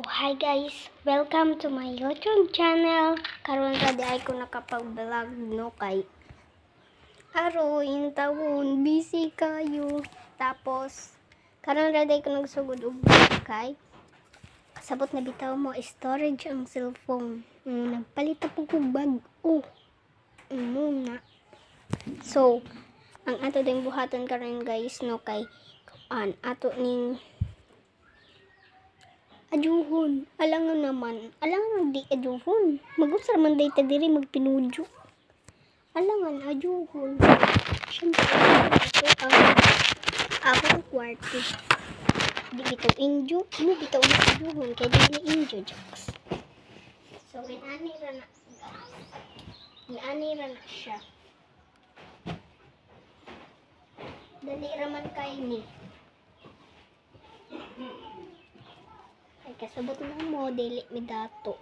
Hi guys, welcome to my YouTube channel. Karon ra di ay ko nakapag-vlog no kay araw yung taon busy kayo. Tapos karon ra di ko nagsugod og kay kasabot na bitaw mo storage ang cellphone. Nagpalit po ko bag-o. Muna. So, ang ato ding buhaton karon guys no kay ato ning ajuhon. Alangan di ajuhon. Mag-usar man day ta diri magpinudyo. Alangan ajuhon. Siyempre, ito ang kwarto. Di bitaw injo. Ano bitaw na ajuhon? Kaya di injo, jokes. So, inanira na siya. Dali raman kay ni. Ay, kasabot na mo, dili mi dato.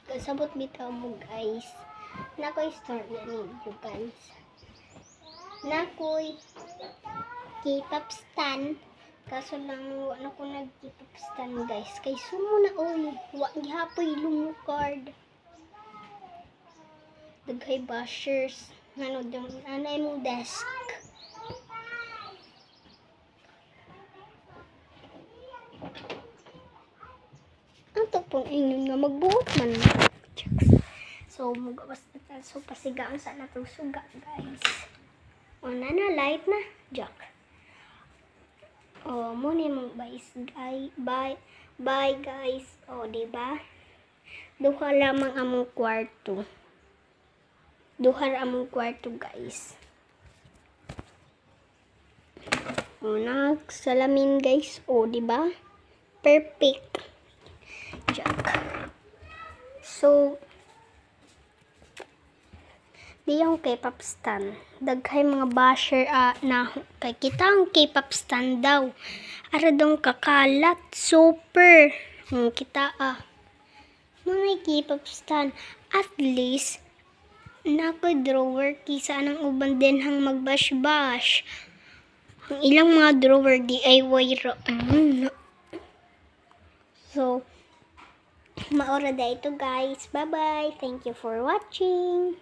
Kasabot bitaw mo guys. Nakoy store na ninyo guys. Nakoy K-pop stan. Kaso lang wala ko nag K-pop stan guys. Kay sumo na oy. Wa gihapoy lumukard. Daghay bashers. Anay mo desk. Ato pong inyo nga magbuot man. So, magawas na tayo. So, pasigaan sa natong suga, guys. O, light na. Jack. O, muna mong bye, guys. O, diba? Duha lamang among kwarto. Guys. O, nagsalamin, guys. O, diba? Perfect. Jack. So, di yung K-pop stan. Daghay mga basher na kay kita ang K-pop stan daw. Ara dong kakalat. Super. Kita Muna K-pop stan. At least, nako drawer kisa anang uban din hang magbash-bash. Ang ilang mga drawer DIY ra. So, maora da ito guys. Bye-bye. Thank you for watching.